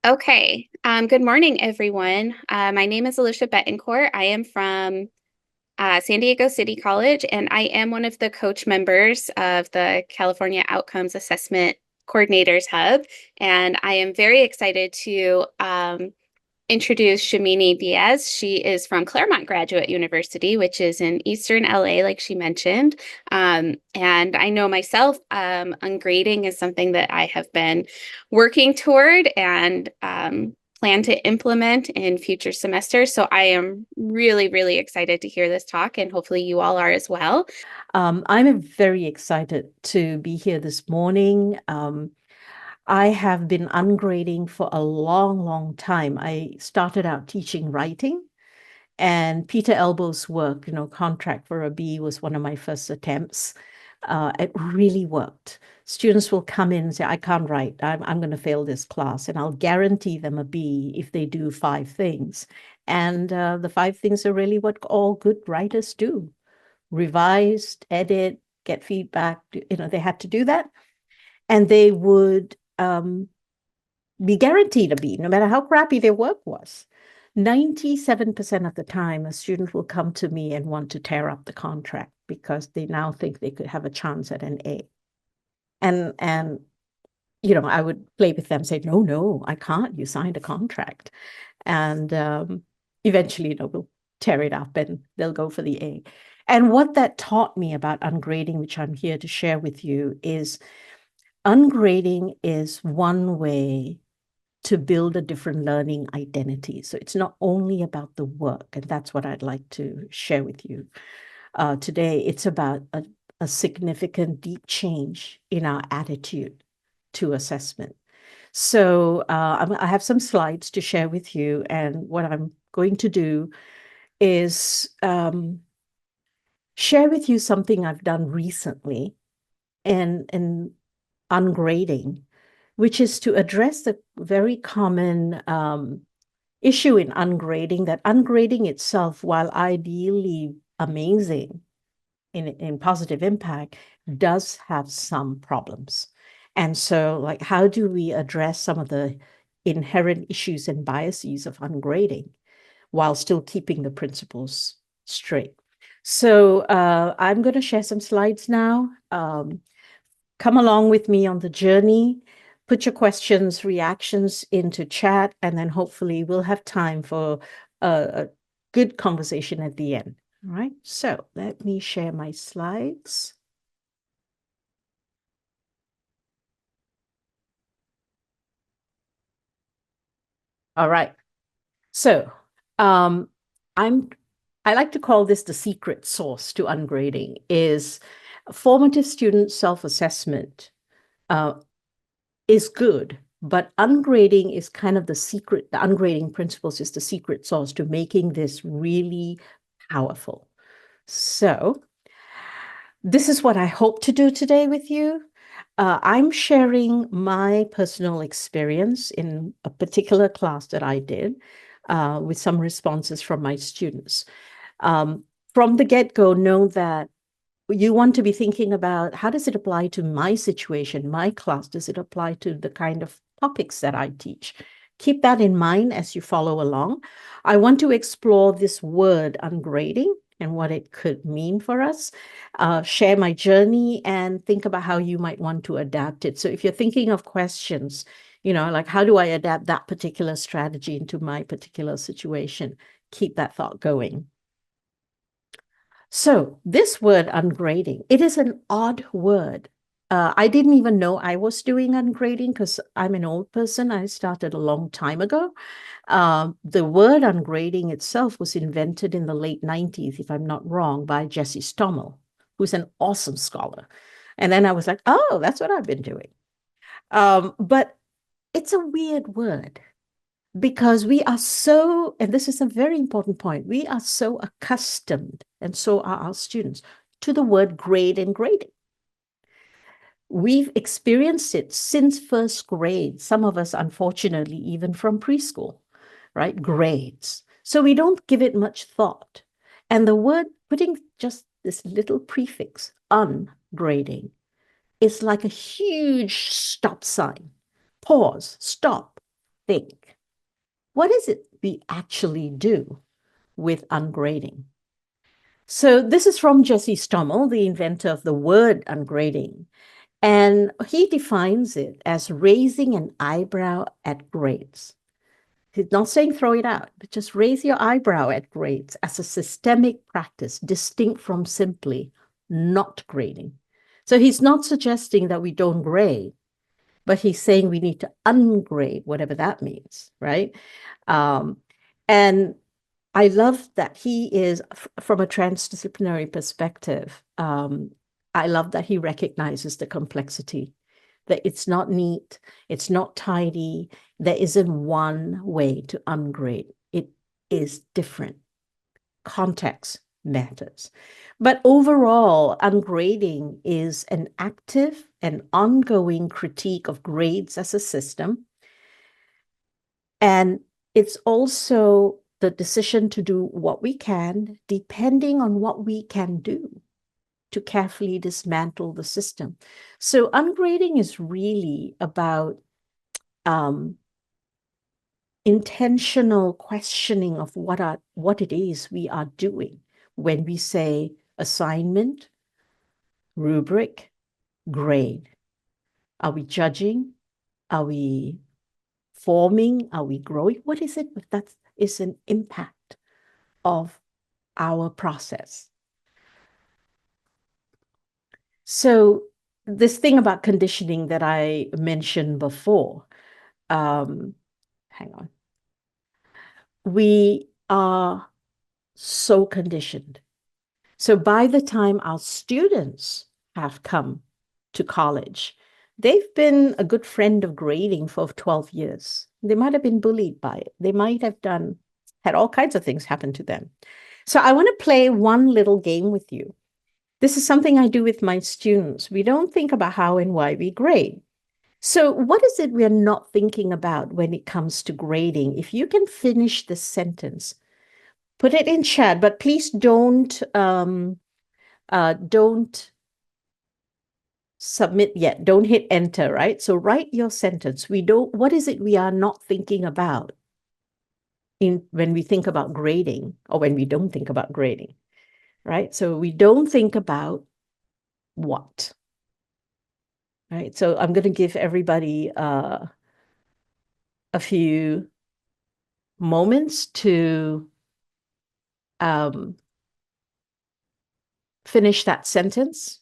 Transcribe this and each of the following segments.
Okay. Good morning, everyone. My name is Alicia Betancourt. I am from San Diego City College, and I am one of the coach members of the California Outcomes Assessment Coordinators Hub. And I am very excited to introduce Shamini Diaz. She is from Claremont Graduate University, which is in Eastern LA, like she mentioned. And I know myself, ungrading is something that I have been working toward and plan to implement in future semesters. So I am really, really excited to hear this talk, and hopefully you all are as well. I'm very excited to be here this morning. I have been ungrading for a long, long time. I started out teaching writing, and Peter Elbow's work, Contract for a B, was one of my first attempts. It really worked. Students will come in and say, I can't write. I'm going to fail this class. And I'll guarantee them a B if they do 5 things. And the 5 things are really what all good writers do: revise, edit, get feedback. They had to do that. And they would be guaranteed a B, no matter how crappy their work was. 97% of the time, a student will come to me and want to tear up the contract because they now think they could have a chance at an A. And I would play with them, say, no, I can't. You signed a contract. And eventually, we'll tear it up and they'll go for the A. And what that taught me about ungrading, which I'm here to share with you, is ungrading is one way to build a different learning identity. So it's not only about the work, and that's what I'd like to share with you today. It's about a significant, deep change in our attitude to assessment. So I have some slides to share with you, and what I'm going to do is share with you something I've done recently in ungrading, which is to address the very common issue in ungrading, that ungrading itself, while ideally amazing in positive impact, does have some problems. And so, like, how do we address some of the inherent issues and biases of ungrading while still keeping the principles straight? So I'm going to share some slides now. Come along with me on the journey. Put your questions, reactions into chat, and then hopefully we'll have time for a good conversation at the end. All right, so let me share my slides. All right, so I like to call this the secret sauce to ungrading. Is formative student self-assessment is good, but ungrading is kind of the secret. The ungrading principles is the secret sauce to making this really powerful. So this is what I hope to do today with you. I'm sharing my personal experience in a particular class that I did with some responses from my students. From the get-go, know that you want to be thinking about, how does it apply to my situation, my class? Does it apply to the kind of topics that I teach? Keep that in mind as you follow along. I want to explore this word ungrading and what it could mean for us, share my journey, and think about how you might want to adapt it. So if you're thinking of questions, like, how do I adapt that particular strategy into my particular situation? Keep that thought going. So this word ungrading, it is an odd word. I didn't even know I was doing ungrading because I'm an old person. I started a long time ago. The word ungrading itself was invented in the late 90s, if I'm not wrong, by Jesse Stommel, who's an awesome scholar. And then I was like, oh, that's what I've been doing. But it's a weird word because we are so, and this is a very important point, we are so accustomed, and so are our students, to the word grade and grading. We've experienced it since first grade, some of us, unfortunately, even from preschool, right? Grades. So we don't give it much thought. And the word, putting just this little prefix, ungrading, is like a huge stop sign. Pause, stop. think. What is it we actually do with ungrading? So this is from Jesse Stommel, the inventor of the word ungrading. And he defines it as raising an eyebrow at grades. He's not saying throw it out, but just raise your eyebrow at grades as a systemic practice, distinct from simply not grading. So he's not suggesting that we don't grade, but he's saying we need to ungrade, whatever that means, right? And I love that he is, from a transdisciplinary perspective, I love that he recognizes the complexity, that it's not neat, it's not tidy. There isn't one way to ungrade. It is different. Context matters. But overall, ungrading is an active and ongoing critique of grades as a system. And it's also the decision to do what we can, depending on what we can do to carefully dismantle the system. So ungrading is really about intentional questioning of what it is we are doing when we say assignment, rubric, grade. Are we judging? Are we forming? Are we growing? What is it that is an impact of our process? So this thing about conditioning that I mentioned before, hang on. We are so conditioned. So by the time our students have come to college, they've been a good friend of grading for 12 years. They might have been bullied by it. They might have had all kinds of things happen to them. So I want to play one little game with you. This is something I do with my students. We don't think about how and why we grade. So what is it we're not thinking about when it comes to grading? If you can finish the sentence, put it in chat, but please don't submit yet. Don't hit enter, right? So write your sentence. What is it we are not thinking about when we think about grading, or when we don't think about grading, right? So we don't think about what, right? So I'm going to give everybody a few moments to finish that sentence.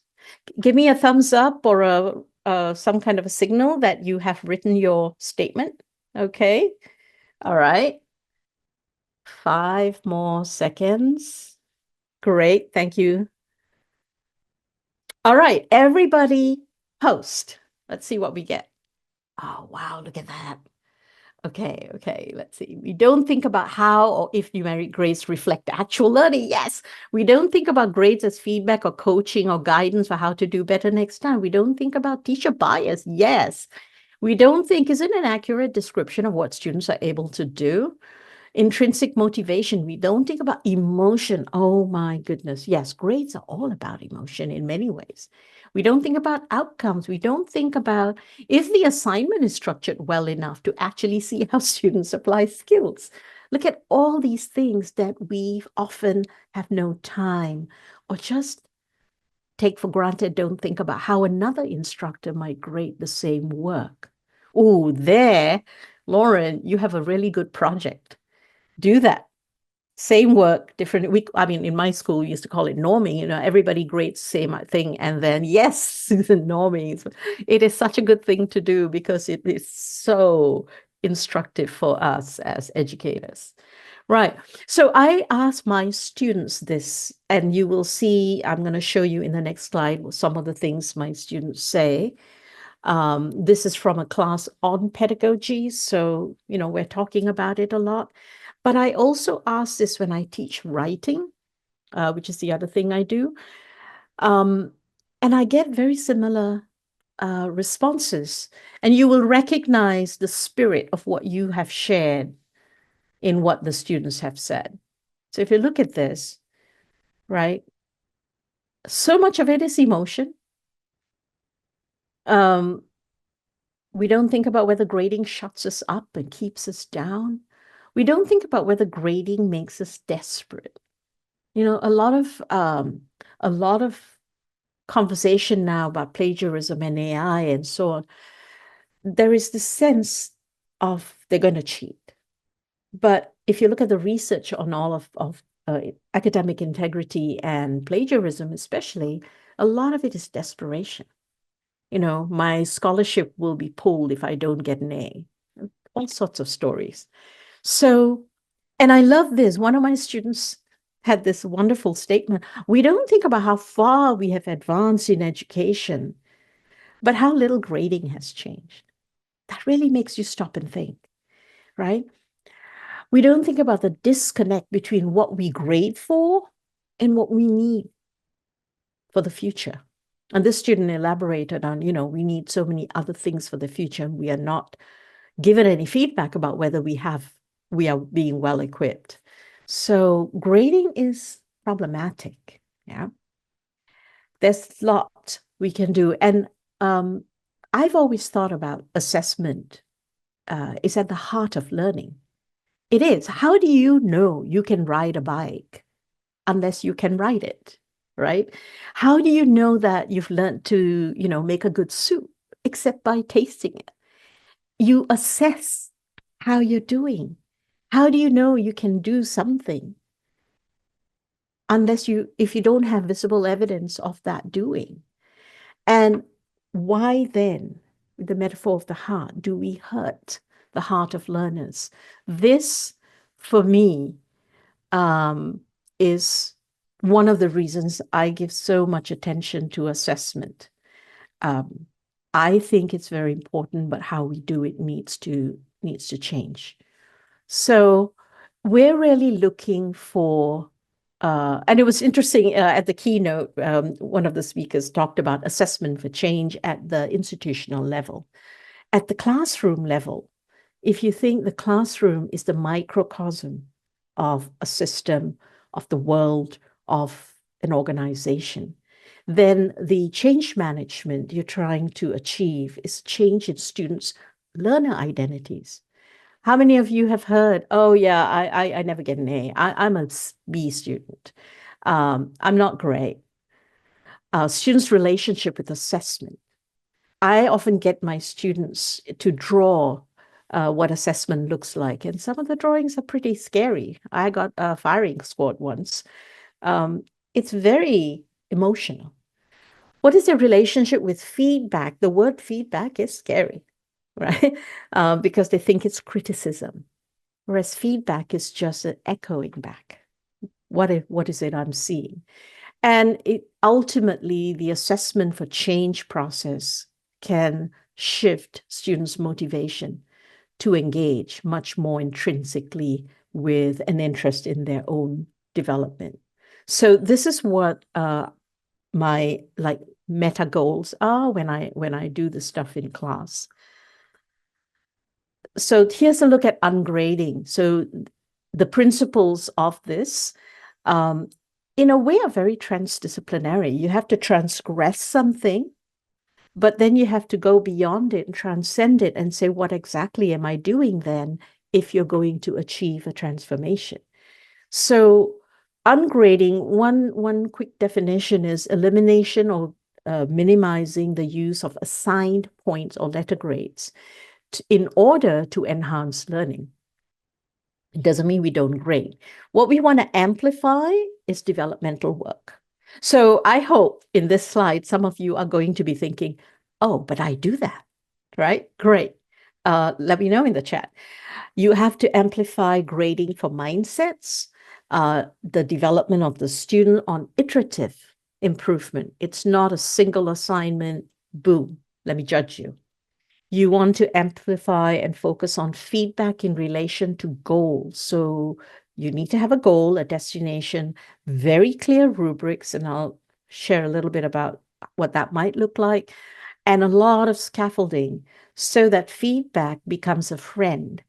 Give me a thumbs up or some kind of a signal that you have written your statement. Okay. All right. 5 more seconds. Great. Thank you. All right. Everybody post. Let's see what we get. Oh, wow. Look at that. Okay, let's see. We don't think about how or if numeric grades reflect actual learning. Yes, we don't think about grades as feedback or coaching or guidance for how to do better next time. We don't think about teacher bias. Yes, we don't think, is it an accurate description of what students are able to do? Intrinsic motivation. We don't think about emotion. Oh my goodness. Yes, grades are all about emotion in many ways. We don't think about outcomes. We don't think about if the assignment is structured well enough to actually see how students apply skills. Look at all these things that we often have no time or just take for granted, don't think about how another instructor might grade the same work. Oh, there, Lauren, you have a really good project. Do that. Same work, different week. I mean, in my school, we used to call it norming. Everybody grades same thing. And then, yes, Susan, norming. It is such a good thing to do because it is so instructive for us as educators. Right. So I ask my students this, and you will see, I'm going to show you in the next slide some of the things my students say. This is from a class on pedagogy. So, we're talking about it a lot. But I also ask this when I teach writing, which is the other thing I do. And I get very similar responses. And you will recognize the spirit of what you have shared in what the students have said. So if you look at this, right, so much of it is emotion. We don't think about whether grading shuts us up and keeps us down. We don't think about whether grading makes us desperate. A lot of conversation now about plagiarism and AI and so on. There is this sense of they're going to cheat. But if you look at the research on all of academic integrity and plagiarism, especially, a lot of it is desperation. My scholarship will be pulled if I don't get an A. All sorts of stories. So, and I love this. One of my students had this wonderful statement. We don't think about how far we have advanced in education, but how little grading has changed. That really makes you stop and think, right? We don't think about the disconnect between what we grade for and what we need for the future. And this student elaborated on, we need so many other things for the future, and we are not given any feedback about whether we are being well equipped. So grading is problematic. Yeah. There's a lot we can do. And I've always thought about assessment is at the heart of learning. It is. How do you know you can ride a bike unless you can ride it, right? How do you know that you've learned to, make a good soup except by tasting it? You assess how you're doing. How do you know you can do something if you don't have visible evidence of that doing? And why then, the metaphor of the heart, do we hurt the heart of learners? This, for me, is one of the reasons I give so much attention to assessment. I think it's very important, but how we do it needs to change. So we're really looking for, and it was interesting at the keynote, one of the speakers talked about assessment for change at the institutional level. At the classroom level, if you think the classroom is the microcosm of a system, of the world, of an organization, then the change management you're trying to achieve is change in students' learner identities. How many of you have heard, oh, yeah, I never get an A. I'm a B student. I'm not great. Students' relationship with assessment. I often get my students to draw what assessment looks like. And some of the drawings are pretty scary. I got a firing squad once. It's very emotional. What is their relationship with feedback? The word feedback is scary, right? Because they think it's criticism, whereas feedback is just an echoing back. What is it I'm seeing? And ultimately, the assessment for change process can shift students' motivation to engage much more intrinsically with an interest in their own development. So this is what my meta goals are when I do the stuff in class. So here's a look at ungrading. So the principles of this, in a way, are very transdisciplinary. You have to transgress something, but then you have to go beyond it and transcend it and say, what exactly am I doing then if you're going to achieve a transformation? So ungrading, one quick definition is elimination or minimizing the use of assigned points or letter grades in order to enhance learning. It doesn't mean we don't grade. What we want to amplify is developmental work. So I hope in this slide, some of you are going to be thinking, oh, but I do that, right? Great. Let me know in the chat. You have to amplify grading for mindsets, the development of the student on iterative improvement. It's not a single assignment, boom, let me judge you. You want to amplify and focus on feedback in relation to goals. So you need to have a goal, a destination, very clear rubrics, and I'll share a little bit about what that might look like, and a lot of scaffolding so that feedback becomes a friend.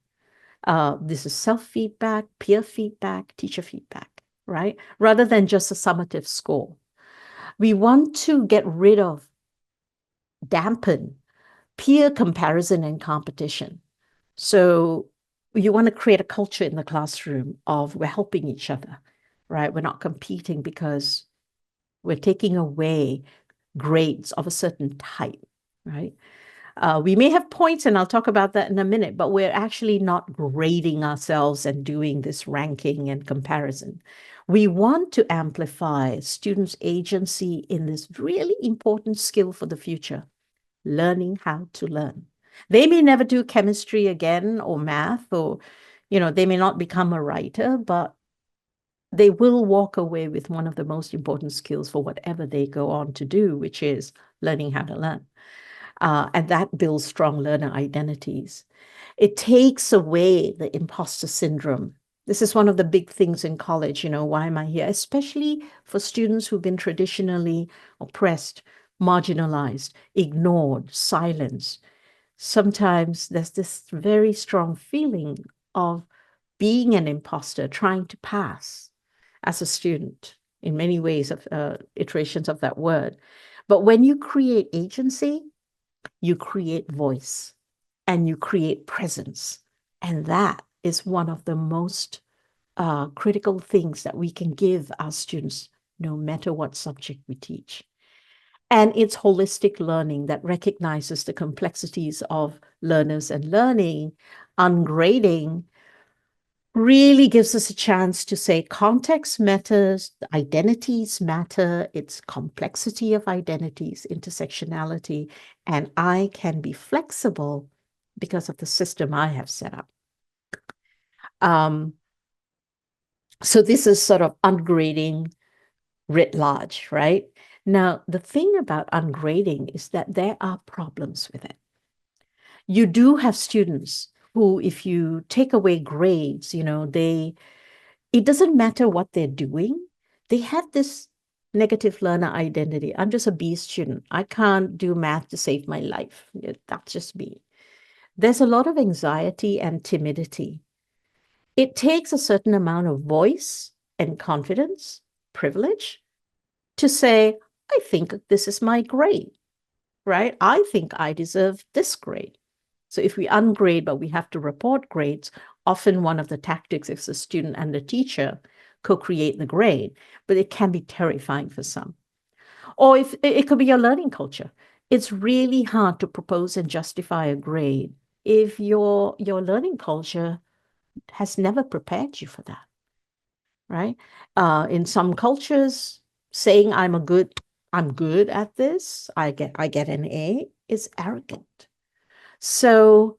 This is self-feedback, peer feedback, teacher feedback, right? Rather than just a summative score. We want to get rid of, dampen peer comparison and competition. So you want to create a culture in the classroom of we're helping each other, right? We're not competing because we're taking away grades of a certain type, right? We may have points, and I'll talk about that in a minute, but we're actually not grading ourselves and doing this ranking and comparison. We want to amplify students' agency in this really important skill for the future, learning how to learn. They may never do chemistry again or math, or, they may not become a writer, but they will walk away with one of the most important skills for whatever they go on to do, which is learning how to learn. And that builds strong learner identities. It takes away the imposter syndrome. This is one of the big things in college. Why am I here? Especially for students who've been traditionally oppressed, marginalized, ignored, silenced. Sometimes there's this very strong feeling of being an imposter, trying to pass as a student in many ways of iterations of that word. But when you create agency, you create voice and you create presence. And that is one of the most critical things that we can give our students, no matter what subject we teach. And it's holistic learning that recognizes the complexities of learners and learning. Ungrading really gives us a chance to say context matters, identities matter, it's complexity of identities, intersectionality, and I can be flexible because of the system I have set up. So this is sort of ungrading writ large, right? Now, the thing about ungrading is that there are problems with it. You do have students who, if you take away grades, it doesn't matter what they're doing. They have this negative learner identity. I'm just a B student. I can't do math to save my life. That's just me. There's a lot of anxiety and timidity. It takes a certain amount of voice and confidence, privilege, to say, I think this is my grade, right? I think I deserve this grade. So if we ungrade, but we have to report grades, often one of the tactics is the student and the teacher co-create the grade, but it can be terrifying for some. Or if it could be your learning culture. It's really hard to propose and justify a grade if your learning culture has never prepared you for that, right? In some cultures, saying I'm good at this, I get an A is arrogant. So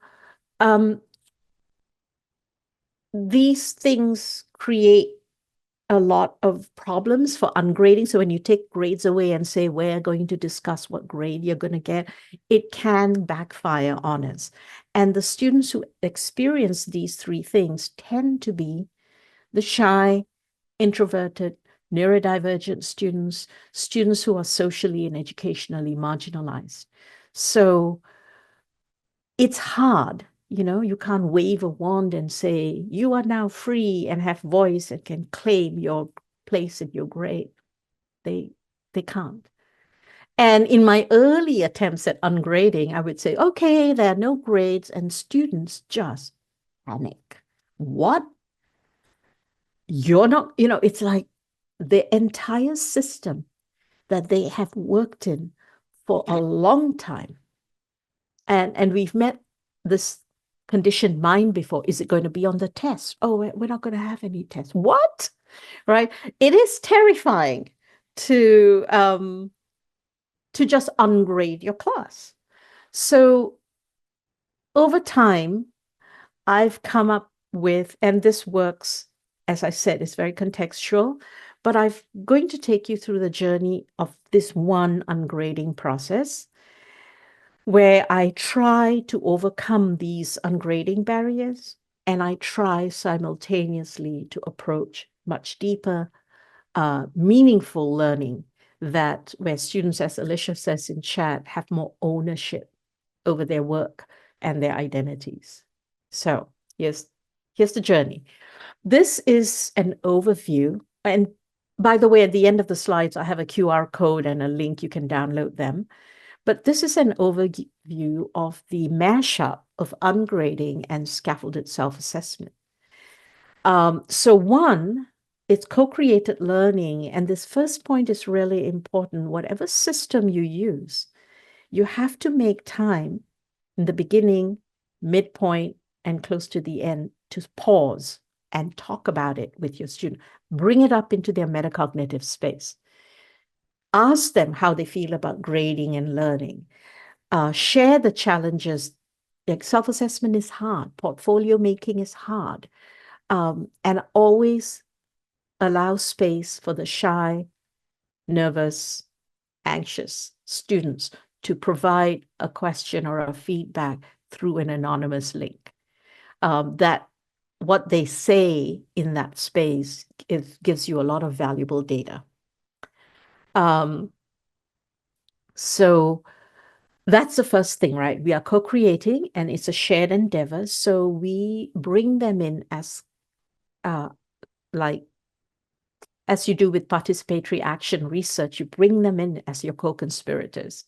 these things create a lot of problems for ungrading. So when you take grades away and say, we're going to discuss what grade you're going to get, it can backfire on us. And the students who experience these three things tend to be the shy, introverted, neurodivergent students, students who are socially and educationally marginalized. So it's hard. You can't wave a wand and say, you are now free and have voice and can claim your place in your grade. They can't. And in my early attempts at ungrading, I would say, okay, there are no grades, and students just panic. What? You're not, it's like the entire system that they have worked in for a long time. And we've met this conditioned mind before. Is it going to be on the test? Oh, we're not going to have any tests. What? Right? It is terrifying to just ungrade your class. So over time, I've come up with, and this works, as I said, it's very contextual, but I'm going to take you through the journey of this one ungrading process where I try to overcome these ungrading barriers, and I try simultaneously to approach much deeper, meaningful learning that where students, as Alicia says in chat, have more ownership over their work and their identities. So here's the journey. This is an overview. And by the way, at the end of the slides, I have a QR code and a link. You can download them. But this is an overview of the mashup of ungrading and scaffolded self-assessment. So one, it's co-created learning. And this first point is really important. Whatever system you use, you have to make time in the beginning, midpoint, and close to the end to pause and talk about it with your student. Bring it up into their metacognitive space. Ask them how they feel about grading and learning. Share the challenges. Like self-assessment is hard. Portfolio making is hard. And always allow space for the shy, nervous, anxious students to provide a question or a feedback through an anonymous link. That what they say in that space gives you a lot of valuable data. So that's the first thing, right? We are co-creating and it's a shared endeavor. So we bring them in as like as you do with participatory action research, you bring them in as your co-conspirators.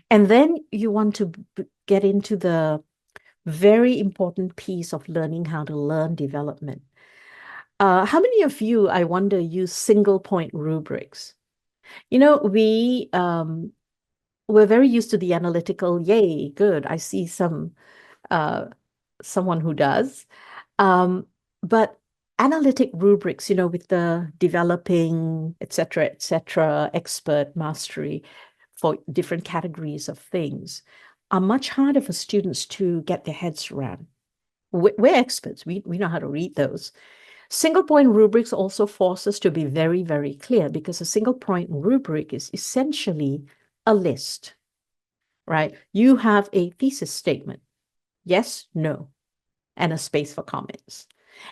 And then you want to get into the very important piece of learning how to learn development. How many of you, I wonder, use single point rubrics? You know, we're very used to the analytical, yay, good. I see someone who does. But analytic rubrics, with the developing, et cetera, expert mastery for different categories of things are much harder for students to get their heads around. We're experts. We know how to read those. Single point rubrics also force us to be very, very clear because a single point rubric is essentially a list, right? You have a thesis statement, yes, no, and a space for comments.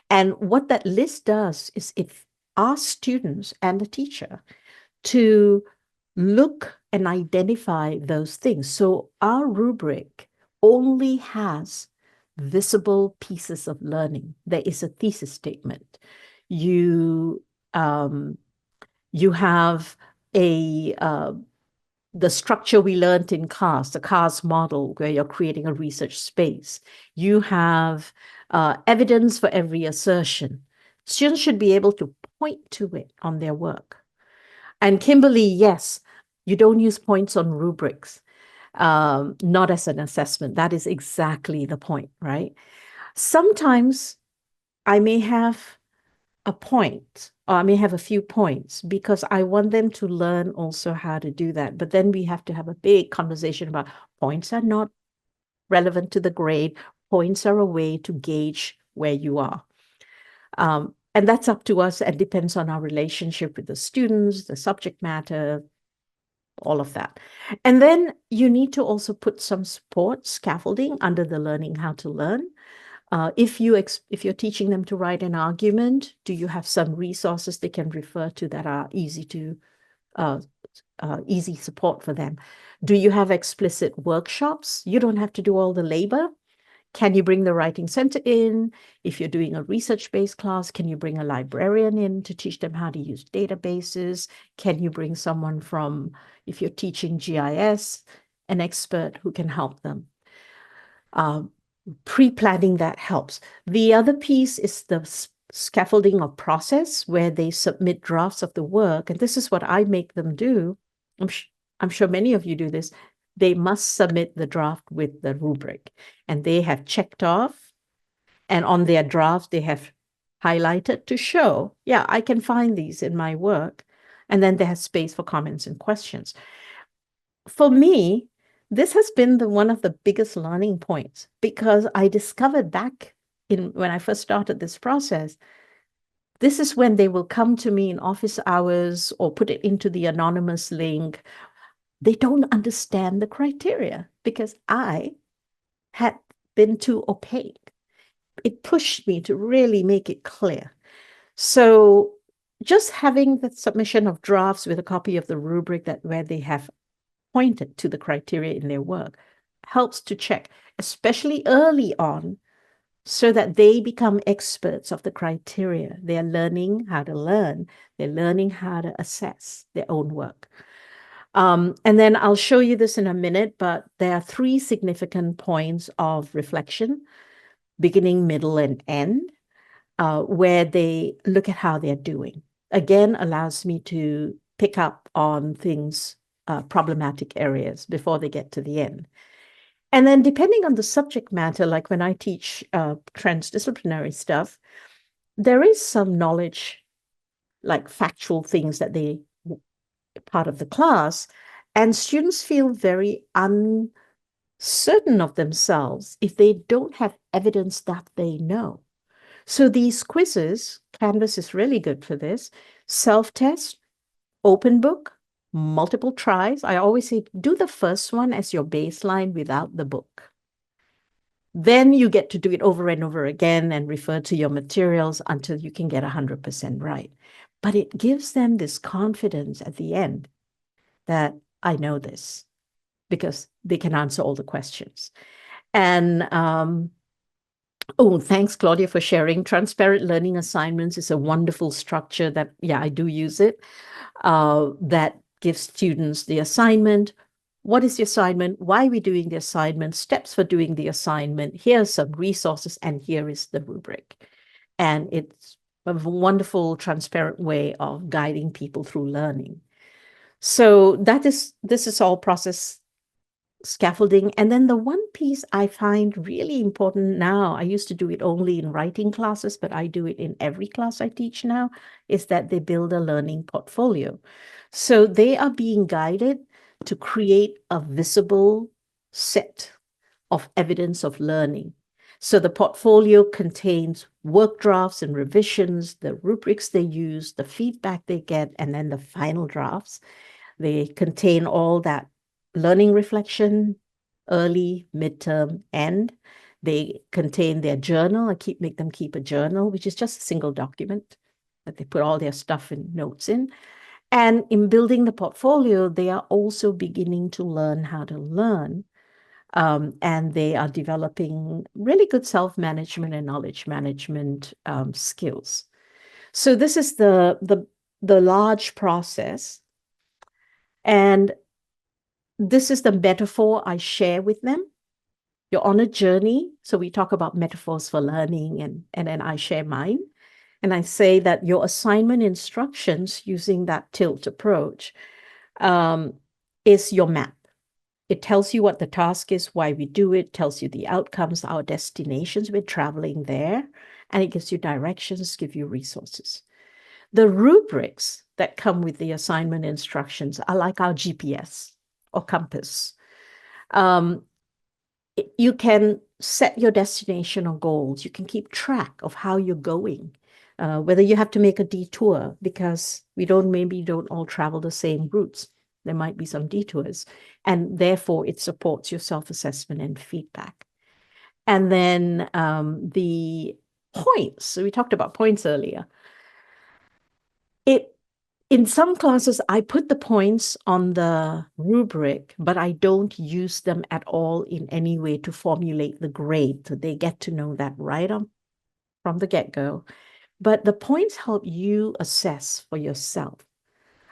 And what that list does is it asks students and the teacher to look and identify those things. So our rubric only has visible pieces of learning. There is a thesis statement. You have the structure we learned in CARS, the CARS model, where you're creating a research space. You have evidence for every assertion. Students should be able to point to it on their work. And Kimberly, yes, you don't use points on rubrics, not as an assessment. That is exactly the point, right? Sometimes I may have a point, or I may have a few points because I want them to learn also how to do that. But then we have to have a big conversation about points are not relevant to the grade. Points are a way to gauge where you are. And that's up to us and depends on our relationship with the students, the subject matter, all of that. And then you need to also put some support scaffolding under the learning how to learn. If you're teaching them to write an argument, do you have some resources they can refer to that are easy support for them? Do you have explicit workshops? You don't have to do all the labor. Can you bring the writing center in? If you're doing a research-based class, can you bring a librarian in to teach them how to use databases? Can you bring someone from, if you're teaching GIS, an expert who can help them? Pre-planning that helps. The other piece is the scaffolding of process where they submit drafts of the work. And this is what I make them do. I'm sure many of you do this. They must submit the draft with the rubric and they have checked off, and on their draft, they have highlighted to show, yeah, I can find these in my work. And then they have space for comments and questions. For me, this has been one of the biggest learning points because I discovered back when I first started this process, this is when they will come to me in office hours or put it into the anonymous link. They don't understand the criteria because I had been too opaque. It pushed me to really make it clear. So just having the submission of drafts with a copy of the rubric where they have pointed to the criteria in their work helps to check, especially early on, so that they become experts of the criteria. They're learning how to learn. They're learning how to assess their own work. And then I'll show you this in a minute, but there are three significant points of reflection, beginning, middle, and end, where they look at how they're doing. Again, allows me to pick up on things, problematic areas before they get to the end. And then depending on the subject matter, like when I teach transdisciplinary stuff, there is some knowledge, like factual things that they part of the class, and students feel very uncertain of themselves if they don't have evidence that they know. So these quizzes, Canvas is really good for this, self-test, open book, multiple tries. I always say, do the first one as your baseline without the book. Then you get to do it over and over again and refer to your materials until you can get 100% right. But it gives them this confidence at the end that I know this because they can answer all the questions. And oh, thanks, Claudia, for sharing. Transparent learning assignments is a wonderful structure that, yeah, I do use it. That gives students the assignment. What is the assignment? Why are we doing the assignment? Steps for doing the assignment. Here are some resources, and here is the rubric. And it's a wonderful, transparent way of guiding people through learning. So this is all process scaffolding. And then the one piece I find really important now, I used to do it only in writing classes, but I do it in every class I teach now, is that they build a learning portfolio. So they are being guided to create a visible set of evidence of learning. So the portfolio contains work drafts and revisions, the rubrics they use, the feedback they get, and then the final drafts. They contain all that learning reflection, early, midterm, end. They contain their journal. Make them keep a journal, which is just a single document that they put all their stuff and notes in. And in building the portfolio, they are also beginning to learn how to learn. And they are developing really good self-management and knowledge management skills. So this is the large process. And this is the metaphor I share with them. You're on a journey. So we talk about metaphors for learning, and then I share mine. And I say that your assignment instructions using that tilt approach is your map. It tells you what the task is, why we do it, tells you the outcomes, our destinations, we're traveling there, and it gives you directions, give you resources. The rubrics that come with the assignment instructions are like our GPS or compass. You can set your destination or goals. You can keep track of how you're going, whether you have to make a detour because maybe don't all travel the same routes. There might be some detours, and therefore it supports your self-assessment and feedback. And then the points. So we talked about points earlier. In some classes, I put the points on the rubric, but I don't use them at all in any way to formulate the grade. So they get to know that right on from the get-go. But the points help you assess for yourself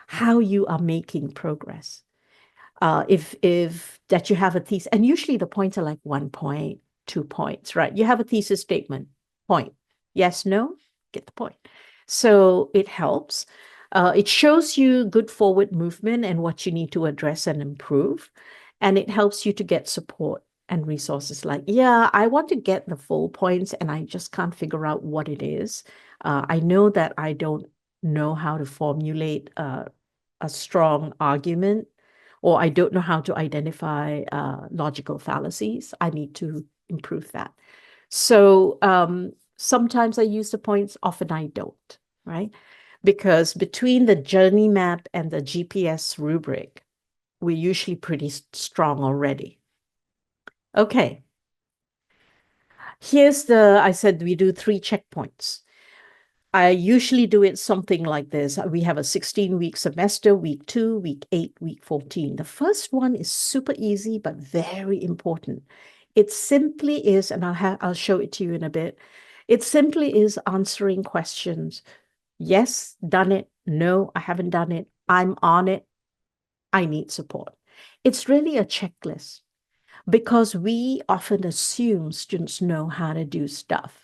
how you are making progress. If that you have a thesis, and usually the points are like 1 point, 2 points, right? You have a thesis statement, point. Yes, no, get the point. So it helps. It shows you good forward movement and what you need to address and improve. And it helps you to get support and resources like, yeah, I want to get the full points and I just can't figure out what it is. I know that I don't know how to formulate a strong argument, or I don't know how to identify logical fallacies. I need to improve that. So sometimes I use the points, often I don't, right? Because between the journey map and the GPS rubric, we're usually pretty strong already. Okay. I said we do 3 checkpoints. I usually do it something like this. We have a 16-week semester, week 2, week 8, week 14. The first one is super easy, but very important. It simply is, and I'll show it to you in a bit. It simply is answering questions. Yes, done it. No, I haven't done it. I'm on it. I need support. It's really a checklist because we often assume students know how to do stuff.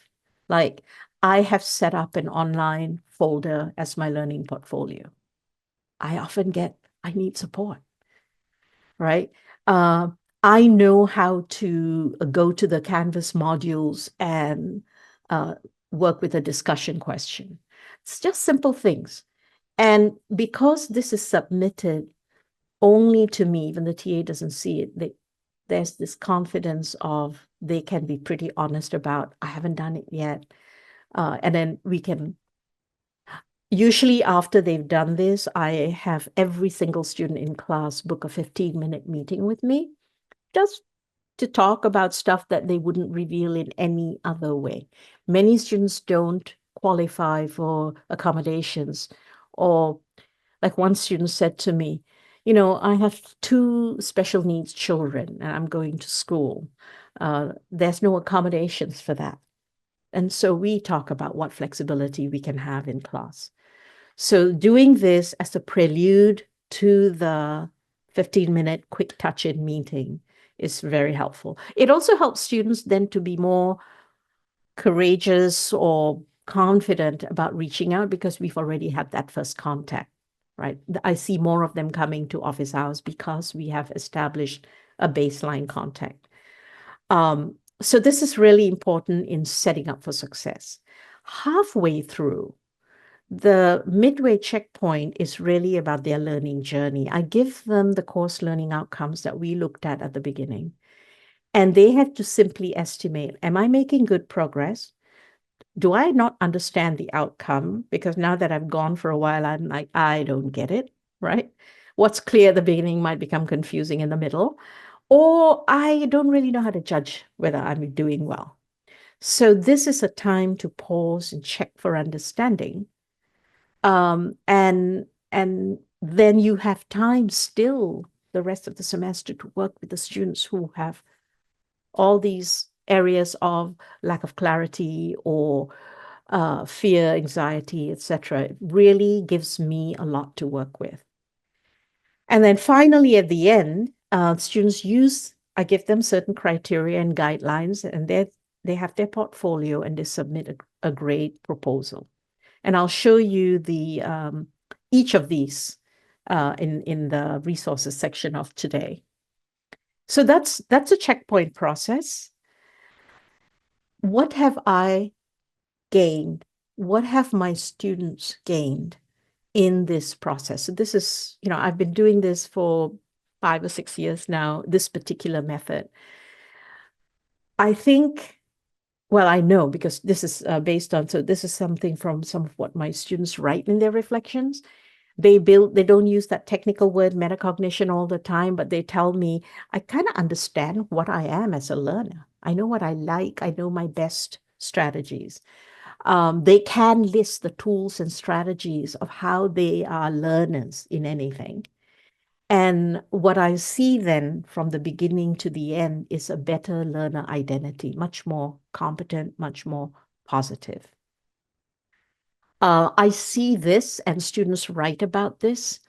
Like, I have set up an online folder as my learning portfolio. I often get, I need support, right? Uh, I know how to go to the Canvas modules and uh, work with a discussion question. It's just simple things. And because this is submitted only to me, even the TA doesn't see it, there's this confidence of they can be pretty honest about, I haven't done it yet. And then we can, usually after they've done this, I have every single student in class book a 15-minute meeting with me, just to talk about stuff that they wouldn't reveal in any other way. Many students don't qualify for accommodations, or like one student said to me, I have two special needs children and I'm going to school. There's no accommodations for that. And so we talk about what flexibility we can have in class. So doing this as a prelude to the 15-minute quick touch-in meeting is very helpful. It also helps students then to be more courageous or confident about reaching out because we've already had that first contact, right? I see more of them coming to office hours because we have established a baseline contact. So this is really important in setting up for success. Halfway through, the midway checkpoint is really about their learning journey. I give them the course learning outcomes that we looked at the beginning, and they have to simply estimate, am I making good progress? Do I not understand the outcome? Because now that I've gone for a while, I'm like, I don't get it, right? What's clear at the beginning might become confusing in the middle, or I don't really know how to judge whether I'm doing well. So this is a time to pause and check for understanding. And then you have time still the rest of the semester to work with the students who have all these areas of lack of clarity or fear, anxiety, etc. It really gives me a lot to work with. And then finally, at the end, students I give them certain criteria and guidelines, and they have their portfolio and they submit a grade proposal. And I'll show you each of these in the resources section of today. So that's a checkpoint process. What have I gained? What have my students gained in this process? So this is, I've been doing this for 5 or 6 years now, this particular method. I think, well, I know because this is based on, so this is something from some of what my students write in their reflections. They don't use that technical word metacognition all the time, but they tell me, I kind of understand what I am as a learner. I know what I like. I know my best strategies. They can list the tools and strategies of how they are learners in anything. And what I see then from the beginning to the end is a better learner identity, much more competent, much more positive. I see this, and students write about this.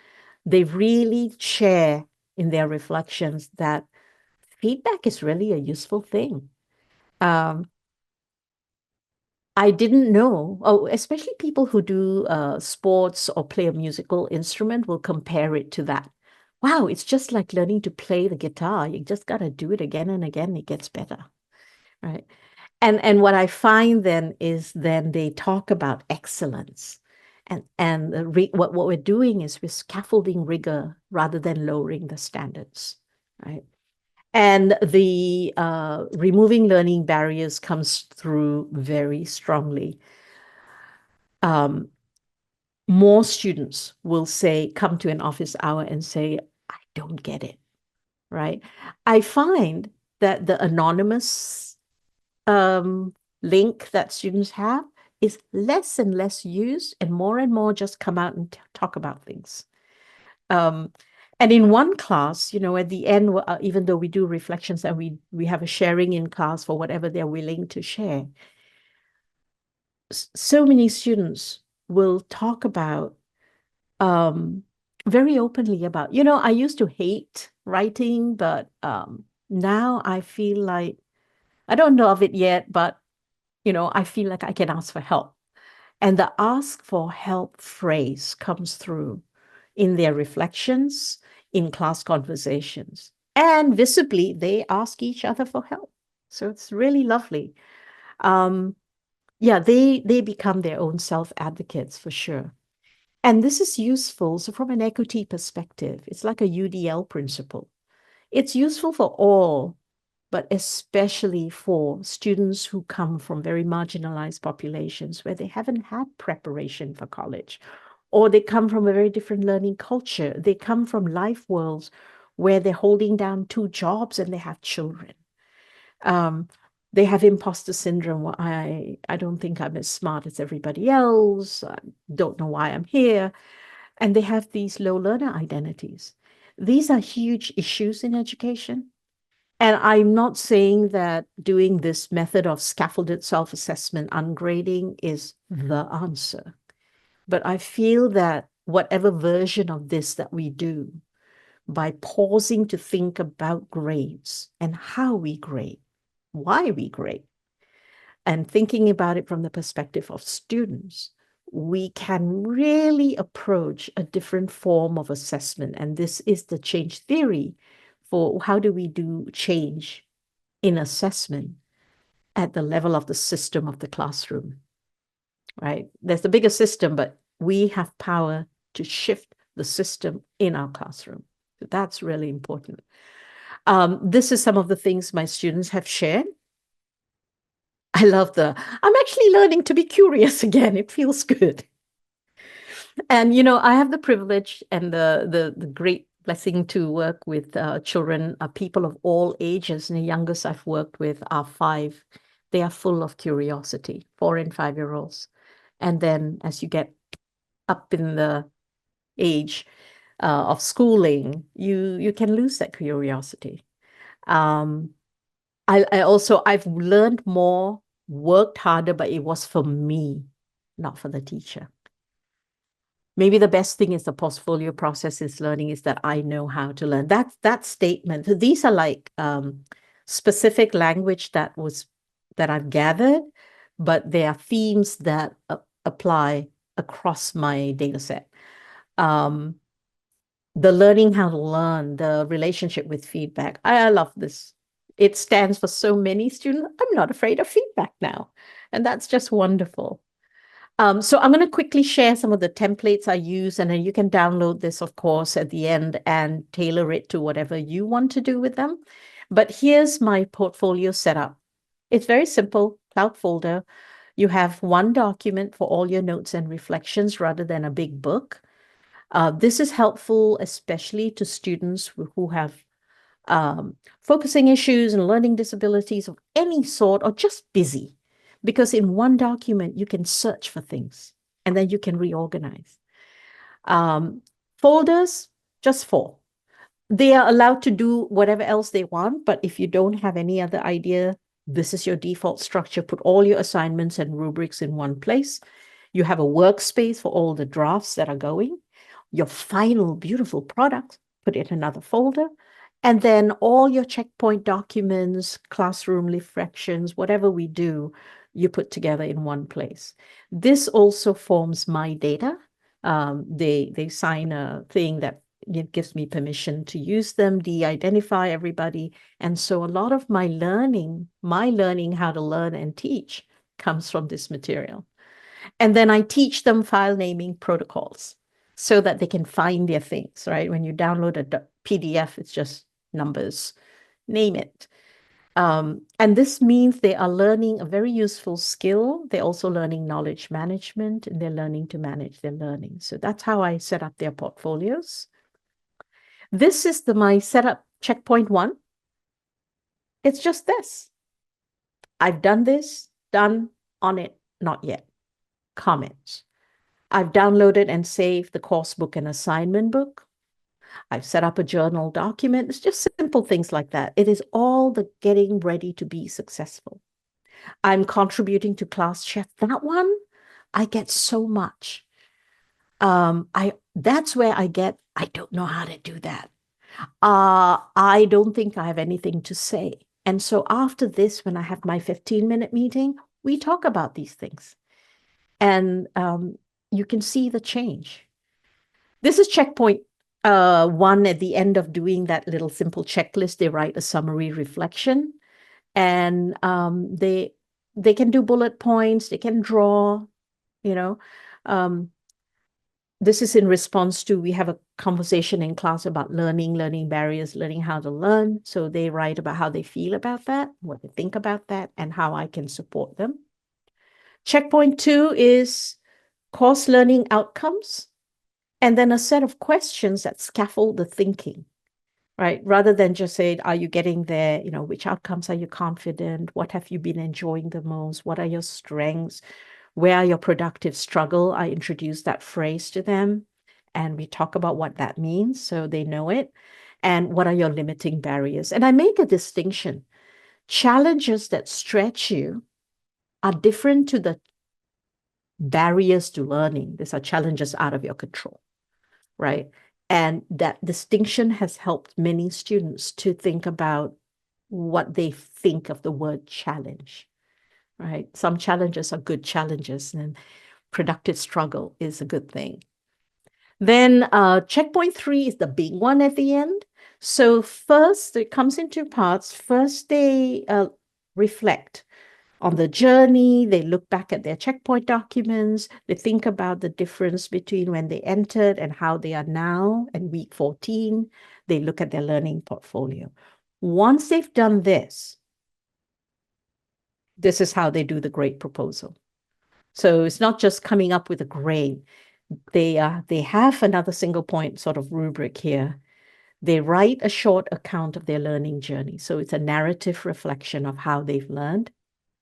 They really share in their reflections that feedback is really a useful thing. I didn't know, especially people who do sports or play a musical instrument will compare it to that. Wow, it's just like learning to play the guitar. You just got to do it again and again. It gets better, right? And what I find then is then they talk about excellence. And what we're doing is we're scaffolding rigor rather than lowering the standards, right? And the removing learning barriers comes through very strongly. More students will come to an office hour and say, I don't get it, right? I find that the anonymous link that students have is less and less used, and more just come out and talk about things. And in one class, at the end, even though we do reflections and we have a sharing in class for whatever they're willing to share, so many students will talk about very openly about, I used to hate writing, but now I feel like I don't know of it yet, but I feel like I can ask for help. And the ask for help phrase comes through in their reflections, in class conversations, and visibly they ask each other for help. So it's really lovely. Um, yeah, they become their own self advocates for sure. And this is useful. So from an equity perspective, it's like a UDL principle. It's useful for all, but especially for students who come from very marginalized populations where they haven't had preparation for college, or they come from a very different learning culture. They come from life worlds where they're holding down two jobs and they have children. Um, they have imposter syndrome. Well, I don't think I'm as smart as everybody else. I don't know why I'm here. And they have these low learner identities. These are huge issues in education. And I'm not saying that doing this method of scaffolded self-assessment ungrading is the answer. But I feel that whatever version of this that we do, by pausing to think about grades and how we grade, why we grade, and thinking about it from the perspective of students, we can really approach a different form of assessment. And this is the change theory for how do we do change in assessment at the level of the system of the classroom, right? There's the bigger system, but we have power to shift the system in our classroom. So that's really important. This is some of the things my students have shared. I love I'm actually learning to be curious again. It feels good. And, I have the privilege and the great blessing to work with children, people of all ages. And the youngest I've worked with are 5. They are full of curiosity, 4 and 5-year-olds. And then as you get up in the age of schooling, you can lose that curiosity. Um, I've learned more, worked harder, but it was for me, not for the teacher. Maybe the best thing is the portfolio process is learning is that I know how to learn. That statement. So these are like specific language that I've gathered, but they are themes that apply across my data set. The learning how to learn, the relationship with feedback. I love this. It stands for so many students. I'm not afraid of feedback now. And that's just wonderful. So I'm going to quickly share some of the templates I use, and then you can download this, of course, at the end and tailor it to whatever you want to do with them. But here's my portfolio setup. It's very simple, cloud folder. You have one document for all your notes and reflections rather than a big book. This is helpful, especially to students who have focusing issues and learning disabilities of any sort, or just busy. Because in one document, you can search for things and then you can reorganize. Folders, just 4. They are allowed to do whatever else they want, but if you don't have any other idea, this is your default structure. Put all your assignments and rubrics in one place. You have a workspace for all the drafts that are going. Your final beautiful product, put it in another folder. And then all your checkpoint documents, classroom reflections, whatever we do, you put together in one place. This also forms my data. They sign a thing that it gives me permission to use them, de-identify everybody. And so a lot of my learning how to learn and teach comes from this material. And then I teach them file naming protocols so that they can find their things, right? When you download a PDF, it's just numbers, name it. And this means they are learning a very useful skill. They're also learning knowledge management, and they're learning to manage their learning. So that's how I set up their portfolios. This is my setup checkpoint 1. It's just this. I've done this, done, on it, not yet. Comments. I've downloaded and saved the course book and assignment book. I've set up a journal document. It's just simple things like that. It is all the getting ready to be successful. I'm contributing to class chef. That one, I get so much. That's where I I don't know how to do that. I don't think I have anything to say. And so after this, when I have my 15-minute meeting, we talk about these things. And you can see the change. This is checkpoint one. At the end of doing that little simple checklist, they write a summary reflection. And they can do bullet points, they can draw, you know. This is in response to, we have a conversation in class about learning barriers, learning how to learn. So they write about how they feel about that, what they think about that, and how I can support them. Checkpoint 2 is course learning outcomes, and then a set of questions that scaffold the thinking, right? Rather than just say, are you getting there? You know, which outcomes are you confident? What have you been enjoying the most? What are your strengths? Where are your productive struggle? I introduce that phrase to them, and we talk about what that means so they know it. And what are your limiting barriers? And I make a distinction. Challenges that stretch you are different to the barriers to learning. These are challenges out of your control, right? And that distinction has helped many students to think about what they think of the word challenge, right? Some challenges are good challenges, and productive struggle is a good thing. Then checkpoint 3 is the big one at the end. So first, it comes in two parts. First, they reflect on the journey. They look back at their checkpoint documents. They think about the difference between when they entered and how they are now in week 14. They look at their learning portfolio. Once they've done this is how they do the grade proposal. So it's not just coming up with a grade. They have another single point sort of rubric here. They write a short account of their learning journey. So it's a narrative reflection of how they've learned,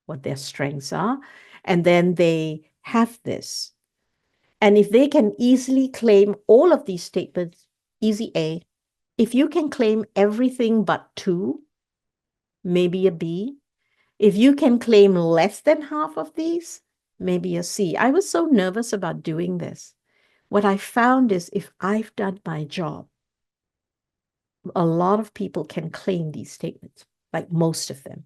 what their strengths are, and then they have this. And if they can easily claim all of these statements, easy A. If you can claim everything but 2, maybe a B. If you can claim less than half of these, maybe a C. I was so nervous about doing this. What I found is, if I've done my job, a lot of people can claim these statements, like most of them.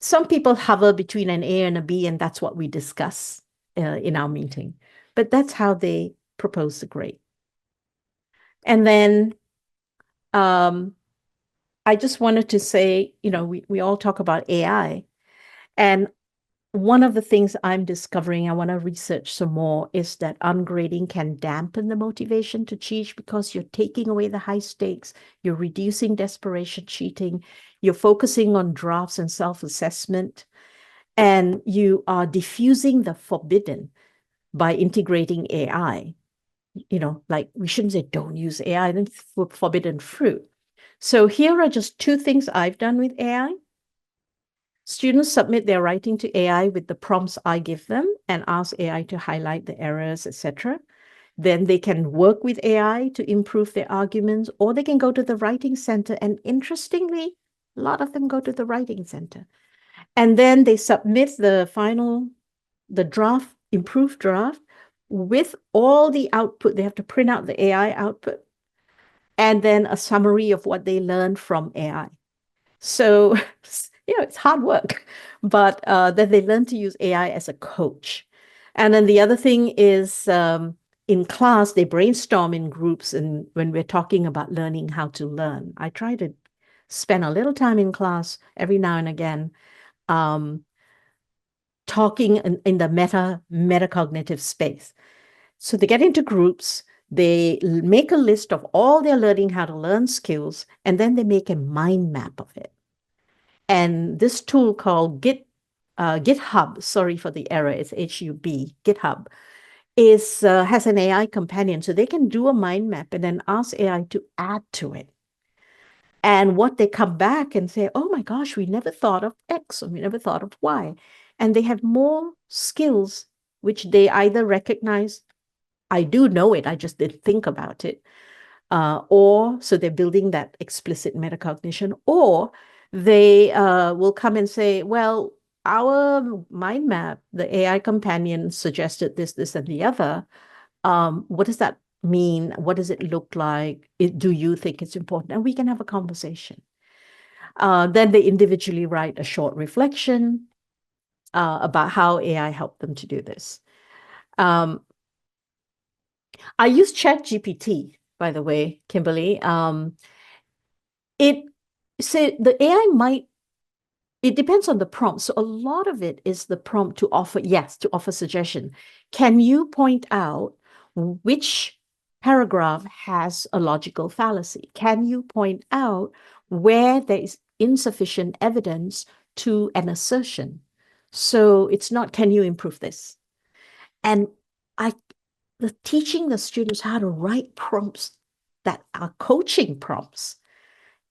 Some people hover between an A and a B, and that's what we discuss in our meeting. But that's how they propose the grade. And then I just wanted to say, we all talk about AI. And one of the things I'm discovering, I want to research some more, is that ungrading can dampen the motivation to teach, because you're taking away the high stakes, you're reducing desperation cheating, you're focusing on drafts and self-assessment, and you are diffusing the forbidden by integrating AI. Like, we shouldn't say don't use AI, then forbidden fruit. So here are just 2 things I've done with AI. Students submit their writing to AI with the prompts I give them and ask AI to highlight the errors, etc. Then they can work with AI to improve their arguments, or they can go to the writing center. And interestingly, a lot of them go to the writing center. And then they submit the draft, improved draft, with all the output. They have to print out the AI output, and then a summary of what they learned from AI. So, it's hard work, but then they learn to use AI as a coach. And then the other thing is, in class, they brainstorm in groups. And when we're talking about learning how to learn, I try to spend a little time in class every now and again, talking in the metacognitive space. So they get into groups, they make a list of all their learning how to learn skills, and then they make a mind map of it. And this tool called GitHub, sorry for the error, it's HUB, GitHub, has an AI companion. So they can do a mind map and then ask AI to add to it. And what they come back and say, oh my gosh, we never thought of X, or we never thought of Y. And they have more skills, which they either recognize, I do know it, I just didn't think about it. Or so they're building that explicit metacognition, or they will come and say, well, our mind map, the AI companion suggested this, and the other. What does that mean? What does it look like? Do you think it's important? And we can have a conversation. Then they individually write a short reflection about how AI helped them to do this. I use ChatGPT, by the way, Kimberly. It the AI might, it depends on the prompt. So a lot of it is the prompt to offer, yes, to offer suggestion. Can you point out which paragraph has a logical fallacy? Can you point out where there is insufficient evidence to an assertion? So it's not, can you improve this? And I, teaching the students how to write prompts that are coaching prompts,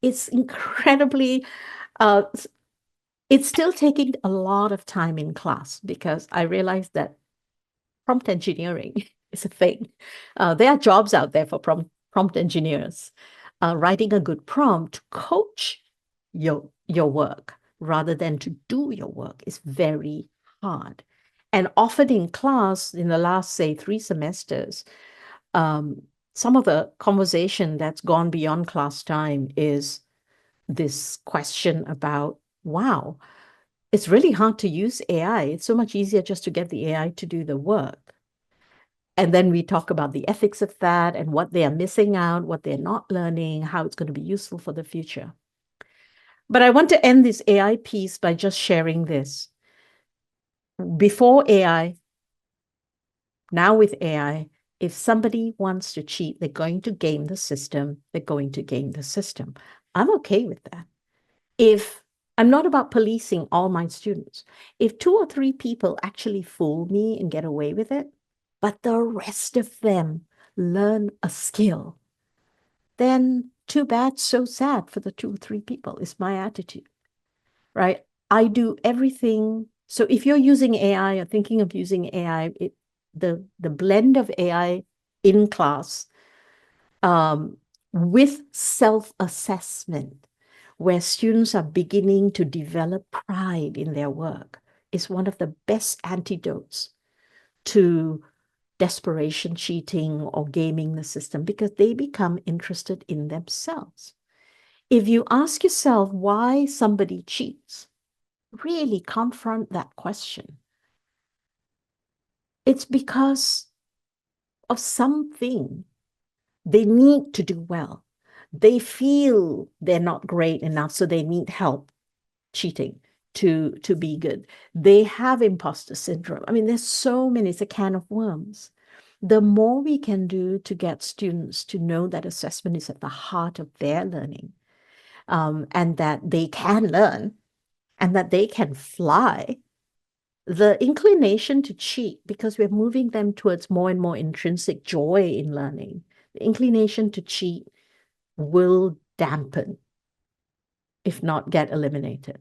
it's incredibly, uh, it's still taking a lot of time in class because I realized that prompt engineering is a thing. There are jobs out there for prompt engineers. Writing a good prompt to coach your work rather than to do your work is very hard. And often in class, in the last, say, 3 semesters, some of the conversation that's gone beyond class time is this question about, wow, it's really hard to use AI. It's so much easier just to get the AI to do the work. And then we talk about the ethics of that and what they are missing out, what they're not learning, how it's going to be useful for the future. But I want to end this AI piece by just sharing this. Before AI, now with AI, if somebody wants to cheat, they're going to game the system, they're going to game the system. I'm okay with that. If I'm not about policing all my students, if 2 or 3 people actually fool me and get away with it, but the rest of them learn a skill, then too bad, so sad for the 2 or 3 people, is my attitude, right? I do everything. So if you're using AI or thinking of using AI, the blend of AI in class with self-assessment, where students are beginning to develop pride in their work, is one of the best antidotes to desperation cheating or gaming the system, because they become interested in themselves. If you ask yourself why somebody cheats, really confront that question. It's because of something. They need to do well. They feel they're not great enough, so they need help cheating to be good. They have imposter syndrome. I mean, there's so many, it's a can of worms. The more we can do to get students to know that assessment is at the heart of their learning, and that they can learn and that they can fly, the inclination to cheat, because we're moving them towards more and more intrinsic joy in learning, the inclination to cheat will dampen, if not get eliminated.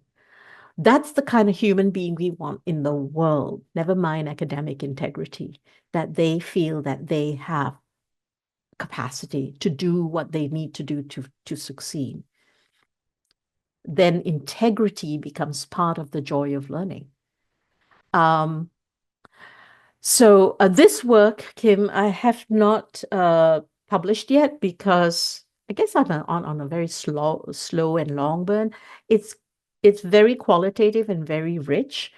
That's the kind of human being we want in the world, never mind academic integrity, that they feel that they have capacity to do what they need to do to succeed. Then integrity becomes part of the joy of learning. So this work, Kim, I have not published yet because I guess I'm on a very slow and long burn. It's very qualitative and very rich,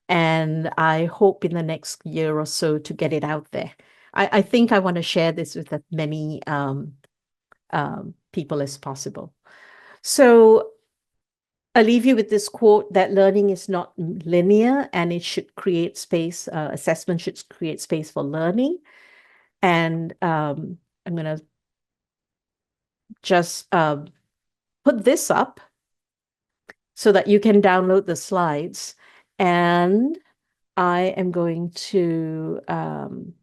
and I hope in the next year or so to get it out there. I think I want to share this with as many people as possible. So I leave you with this quote that learning is not linear and it should create space, assessment should create space for learning. And I'm going to just put this up so that you can download the slides. And I am going to, I'm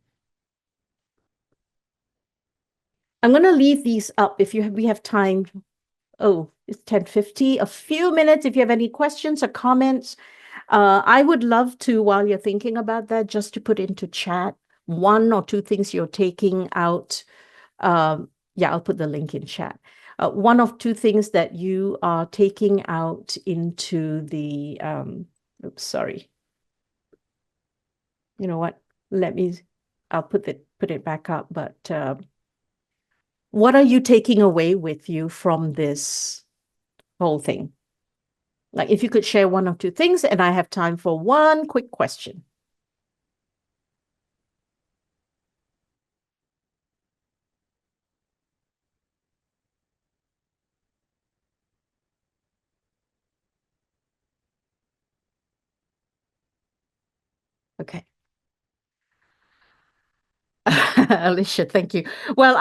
going to leave these up if we have time. Oh, it's 10:50, a few minutes if you have any questions or comments. I would love to, while you're thinking about that, just to put into chat 1 or 2 things you're taking out. Yeah, I'll put the link in chat. 1 or 2 things that you are taking out into the, oops, sorry. You know what? I'll put put it back up. But what are you taking away with you from this whole thing? Like, if you could share one or two things, and I have time for one quick question. Okay. Alicia, thank you. Well,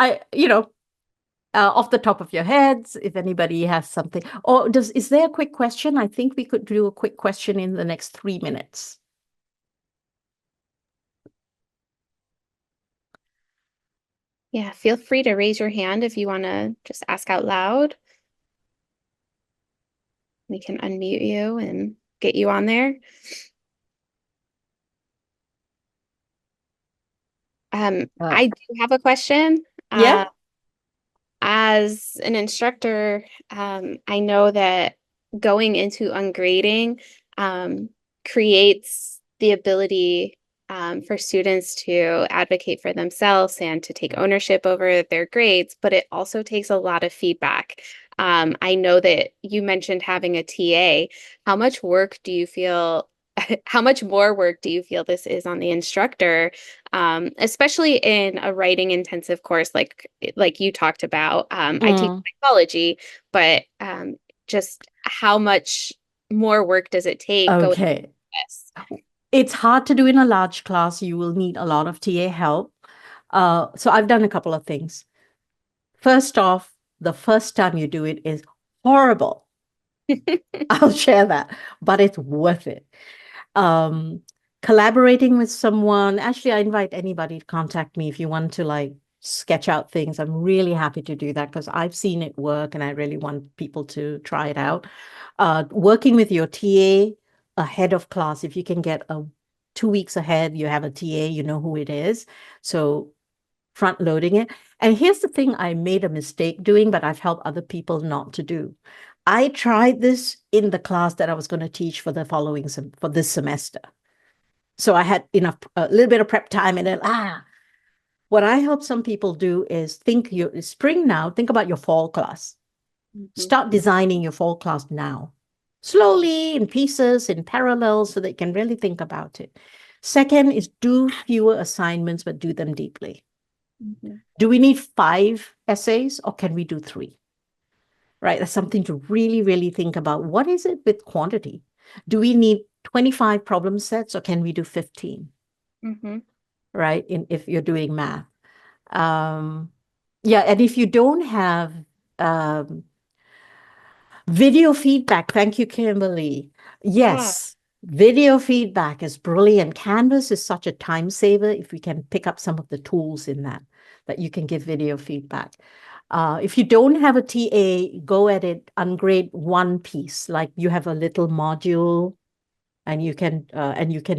off the top of your heads, if anybody has something, or is there a quick question? I think we could do a quick question in the next 3 minutes. Yeah, feel free to raise your hand if you want to just ask out loud. We can unmute you and get you on there. I do have a question. Yeah. As an instructor, I know that going into ungrading creates the ability for students to advocate for themselves and to take ownership over their grades, but it also takes a lot of feedback. I know that you mentioned having a TA. How much work do you feel, how much more work do you feel this is on the instructor, especially in a writing intensive course like you talked about? I teach psychology, but just how much more work does it take going through Okay. this? It's hard to do in a large class. You will need a lot of TA help. So I've done a couple of things. First off, the first time you do it is horrible. I'll share that, but it's worth it. Um, Collaborating with someone. Actually, I invite anybody to contact me if you want to like sketch out things. I'm really happy to do that because I've seen it work and I really want people to try it out. Working with your TA ahead of class, if you can get 2 weeks ahead, you have a TA, you know who it is. So front loading it. And here's the thing I made a mistake doing, but I've helped other people not to do. I tried this in the class that I was going to teach for for this semester. So I had enough, a little bit of prep time, and then what I help some people do is think your spring now, think about your fall class. Mhm, Start designing your fall class now, slowly in pieces, in parallel, so that you can really think about it. Second is do fewer assignments, but do them deeply. mhm, Do we need 5 essays or can we do 3? Right? That's something to really, really think about. What is it with quantity? Do we need 25 problem sets or can we do 15? mhm. Right? If you're doing math. Um, yeah, and if you don't have um, video feedback, thank you, Kimberly. Yeah. Yes, video feedback is brilliant. Canvas is such a time saver if we can pick up some of the tools in that you can give video feedback. If you don't have a TA, go at it, ungrade one piece. Like you have a little module, and you can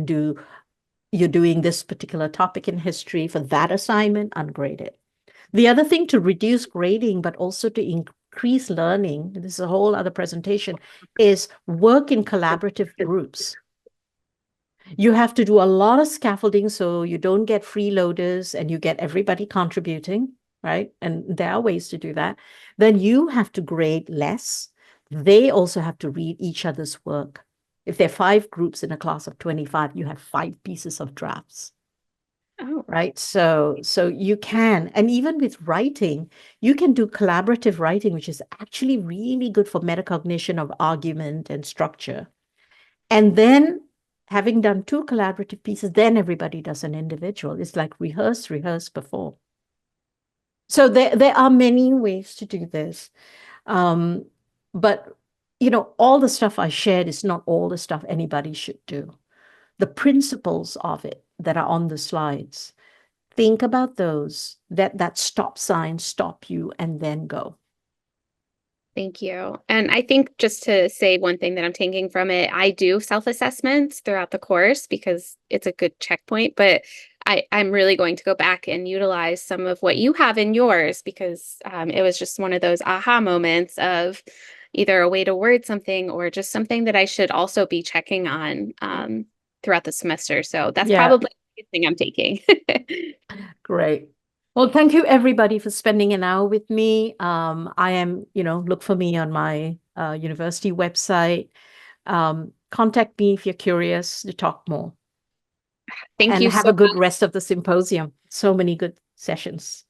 do. You're doing this particular topic in history for that assignment, ungrade it. The other thing to reduce grading, but also to increase learning, this is a whole other presentation, is work in collaborative groups. You have to do a lot of scaffolding so you don't get freeloaders and you get everybody contributing, right? And there are ways to do that. Then you have to grade less. They also have to read each other's work. If there are 5 groups in a class of 25, you have 5 pieces of drafts. Oh, Right. So you can, and even with writing, you can do collaborative writing, which is actually really good for metacognition of argument and structure. And then having done 2 collaborative pieces, then everybody does an individual. It's like rehearse before. So there are many ways to do this. Um, but all the stuff I shared is not all the stuff anybody should do. The principles of it that are on the slides. Think about those, that stop sign, stop you, and then go. thank you. And I think just to say one thing that I'm taking from it, I do self-assessments throughout the course because it's a good checkpoint, but I'm really going to go back and utilize some of what you have in yours because it was just one of those aha moments of either a way to word something or just something that I should also be checking on throughout the semester. So that's Yeah, probably the thing I'm taking. Great. Well, thank you everybody for spending an hour with me. I am, look for me on my university website. Contact me if you're curious to talk more. Thank And you have so a good rest of the symposium. So many good sessions.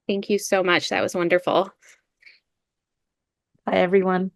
Thank you so much. That was wonderful. Bye, everyone.